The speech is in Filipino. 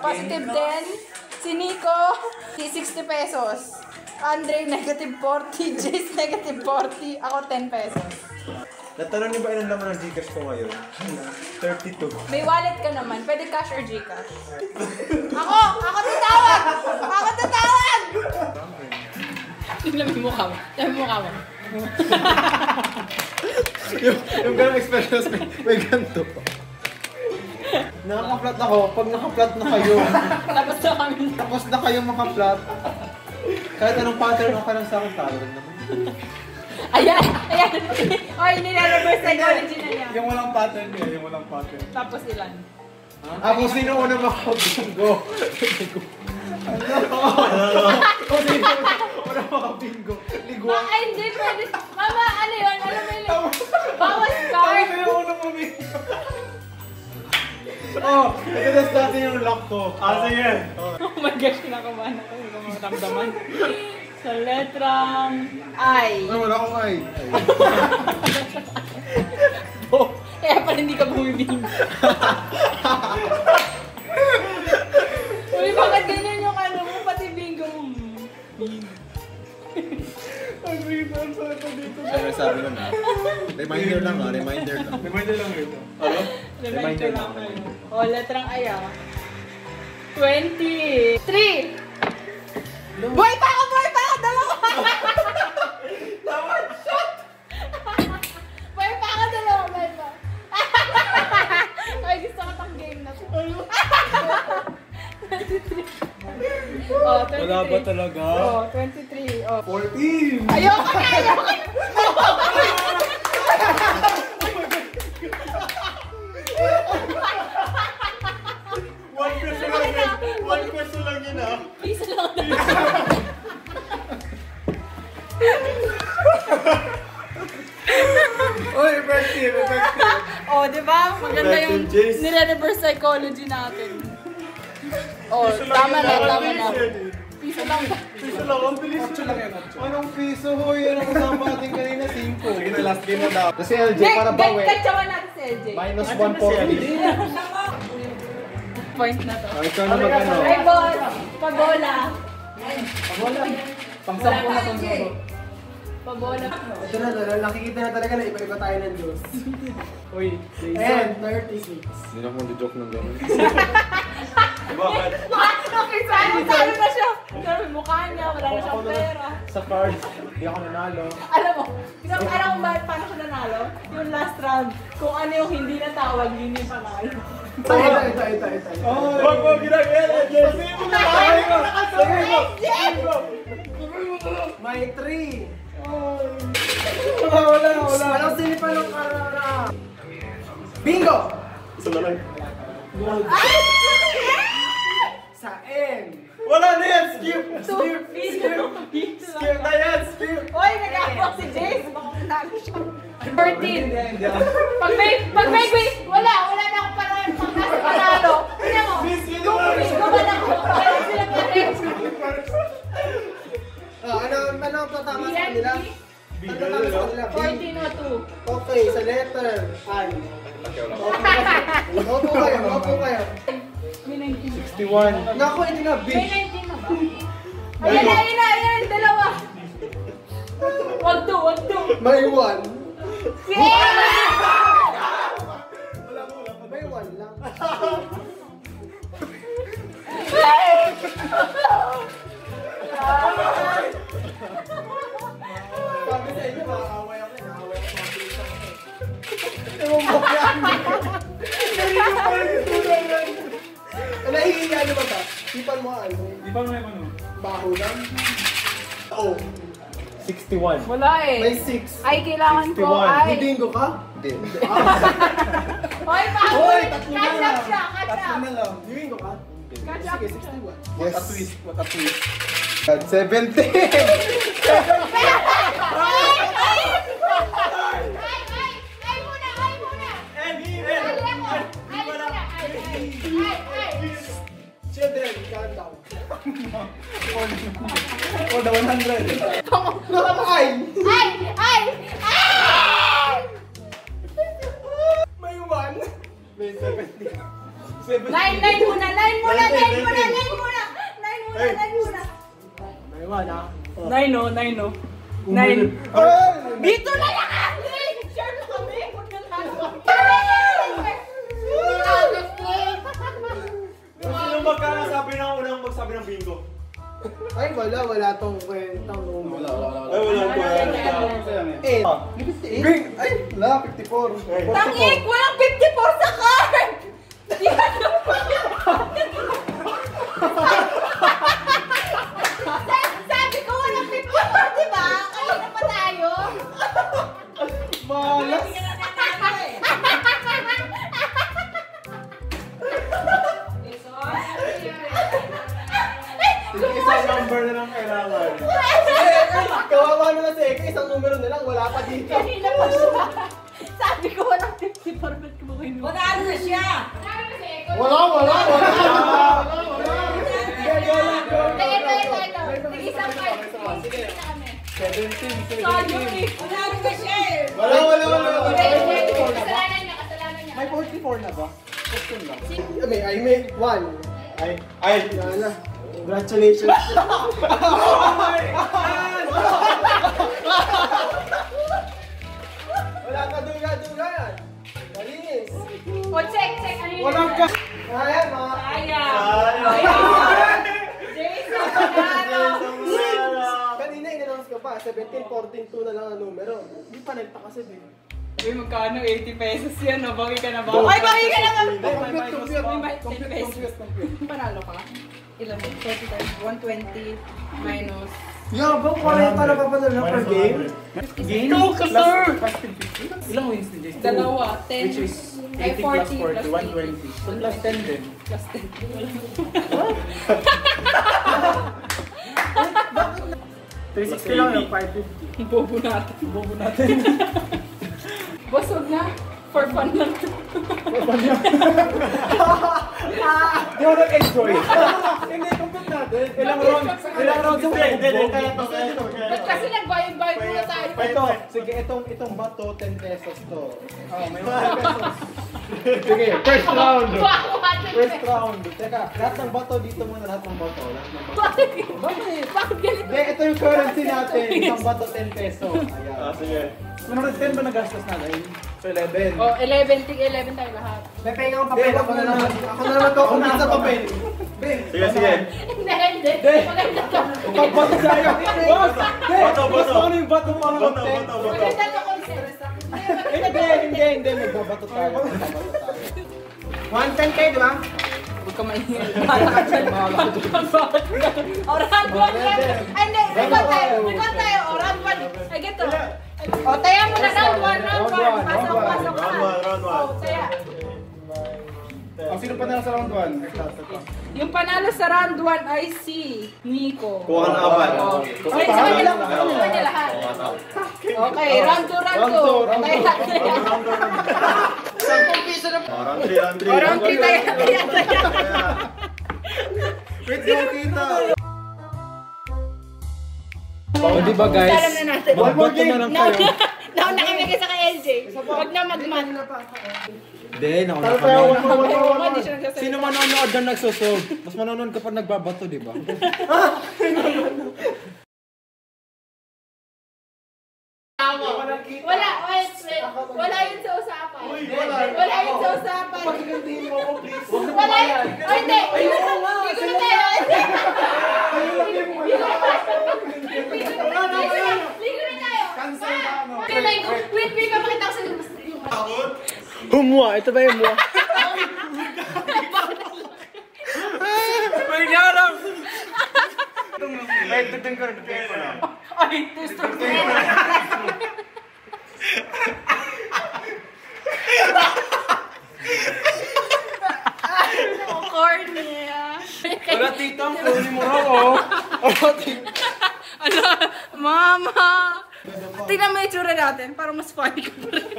positive 10. Si Nico, 60 pesos. Andre, negative 40. Jace, negative 40. Ako, 10 pesos. Natanong niyo ba ilan naman ang Gcash ko ngayon? 32. May wallet ka naman. Pwede cash or Gcash. Ako! Ako tatawag! Ako tatawag! Tingnan mo mukha mo. Tingnan mo mukha mo. yung ganong expressions, may ganito. Nakaka-flat ako. Pag naka-flat na kayo. Tapos na kami. Tapos na kayo maka-flat. Kahit anong pattern ka lang sa akin, talo rin naman. Ayan! Ayan! Oy, nire-reverse psychology na niya. Yung walang pattern niya, yung walang pattern. Tapos ilan? Kung sino una maka-bingo. Kung sino una maka-bingo. Ligwa. Ay, hindi pwede. Mama, ano yun? Alam mo yun? Bawas card. Kung sino una maka-bingo. Oh, itadas natin yung lock ko. Sige. Oh my gosh, kinakabahan ako. Hindi ko maramdaman. Sa letrang I. Ay, wala akong ay. Kaya pala hindi ka bumibing. Uy, bakit ganyan yung ano mo? Pati bingo mo. Ang riban sa ito dito. Pero sabi ko na. Reminder lang ha, reminder lang. Reminder lang ito. Ano? Reminder lang kayo. O, letrang I ah. 23! Boy pa ako! Boy pa ako! Dalawa! Tawad! Shot! Boy pa ako! Dalawa! Boy pa! Ay, gusto ko tong game na to. 23. Oh, 23. Wala ba talaga? Oh, 23. Oh. 14! Ayoko na! Ayoko na! One question lang yun ah. Piso lang na. Oy, effective, effective. Oh, di ba? Maganda yung Effective, Jace. nire-reverse psychology natin. Oh, tama na, tama na. Piso lang. Piso lang, ang bilis yun. Anong piso ho? Yan ang kasama natin kanina, 5. Sige na, last game na daw. Kasi LJ, para bawi. Katsawan natin si LJ. Minus 140. Point na to. Ikaw na mag-ano. Ay, boss! Pabola. Pabola. Pang-sampo na pang-sampo. Pabola. Ito na, nakikita na talaga na iba-iba tayo ng Diyos. Uy, And 36. hindi na akong joke ng gano'n. Okay, saan na siya? Pero mukha niya, wala na siyang pera. Sa cards, hindi ako nanalo. Alam mo, alam mo ba paano siya nanalo? Yung last round, kung ano yung hindi natawag, yun yung panalo. Ito. Wag mo ginagaya, Jesse! May 3. Wala. Walang sinipan ng karara. Bingo! Isa na lang. Sa N. Wala na yan! Skip! Skip na yan! Skip! Oy, nag-aawak si Jace. Baka manalo siya. 14. Pag may wala na akong panalo. Pag nasa panalo. Tignan mo. Kung ba na ako. Kaya sila pa-rin. Ano ang tatama sa kanila? Ano tatama sa kanila? 14 o 2. Okay, sa letter I. Opo kayo. May 19. 61. Naku, hindi na B. May 19 na ba? Ayan, dalawa. Wag to. May 1. Yeah! May 1 lang. Sabi sa inyo, makakaway ako. Nakaway ako mga pilisang ako. Ewan mo yan. Nahihiya ano ba ba? Sipan mo ano? Di ba may ano? Baho lang? Oo. 61. Wala eh. May 6. Ay, kailangan ko 61. ay. May bingo ka? Hindi. Hoy, bago. Hoy, tatlo na Catch up lang. siya, catch Tatlo up. na lang. May bingo ka? Catch up Sige, siya. 61. What a twist. What a twist. 17! Ay muna. Children, calm down. Oh, the 100. Nakakaay! Ay! May 1. May 70. 9 muna. 9 9. Dito na lang akin! Share na kami! Huwag na Sino magkakasabi ng unang magsabi ng bingo? Ay, wala tong kwentang numero. Ay, walang kwenta. Eh, 58? Ay, wala, 54. Tangik! Walang 54 sa card! Sabi ko walang 54, di ba? Kanina pa tayo. Malas! Sige, isang number na lang kailangan. Kawawa naman si Eka, isang numero na lang, wala pa dito. Kanina pa siya. Sabi ko walang 54, ba't ko ba kinuha? Magkano na siya? Wala! Ito. Isang card. Sige na kami. 17, 17. Magkano na siya eh? Wala. Kasalanan niya. May 44 na ba? 15 lang. I made 1. Ay! Wala na. Congratulations. Wala ka duga-duga. Malinis. O, check. Ano yun? Walang ka. Ayan, mga. Sayang. Jason, Kanina in-announce ko pa, 17, 14, 2 na lang ang numero. Hindi pa nagtaka din. Uy, magkano? 80 pesos yan, no? Baki ka na ba? Ay, bakit ka naman? Compute. Panalo ka? Ilan? 30 times 120 minus... Yeah, bang 40 na pa pala per game? Game? Go ka, sir! Ilang wins ni Jason? Dalawa, 10. Which is Ay, 80 plus 40 40, 120. So plus 10 din. Plus 10. 360 lang yung 550. Bobo natin. Busog na. For fun lang. Di mo nag-enjoy. Hindi, compute natin. Ilang rounds yung Ba't kasi nagbayad-bayad muna tayo? Ito, sige, itong bato, 10 pesos to. May 10 pesos. Sige, first round. First round. Teka, lahat ng bato dito muna, lahat ng bato. Bakit galit? Hindi, ito yung currency natin. Isang bato, 10 peso. Ayan. Sige. Manong 10 ba nagastos natin? So, 11. Oh, 11 tayo lahat. May pahinga akong papel. Ako na naman to. Kumit sa papel. Sige. Hindi. Maganda ka. Pagbato sa'yo. Boss! Bato. Mas ano yung bato para Bato. Maganda ka concept. Hindi. Magbabato tayo. 110 kayo, di ba? Huwag ka maingay. O, round 1 yan. Ay, hindi. Record tayo. O, round 1. Ay, geto. O, taya mo na round 1. Pasok ka. Round one. O, taya. Sino pa na sa round 1? Yung panalo sa round 1 ay si Nico. Kuha na apat. Okay, sa kanila lahat. Okay, round 2. Taya. Round 3. Taya. Wait, yung kita. O, di ba guys? Alam na natin. Magbato na lang kayo. Nauna kami kasi kay LJ. Huwag na mag-mat. Hindi, nauna ka na. Sino manonood na nagsusog? Mas manonood kapag nagbabato, di ba? Wala yun sa usapan. Wala yun sa usapan. Pagkagantihin mo ako, please. Wala yun. Ay, hindi. Ligo na tayo. Ligo na tayo. Cancel na, ano? Wait, papakita ko sa iyo. Humwa, ito ba yung humwa? May garang! Wait, tutun ko na. Ay, tester ko. Corny, ah. Wala titang, kunin mo raw, oh. Ala, mama! Tingnan mo yung itsura natin para mas funny ka pa rin.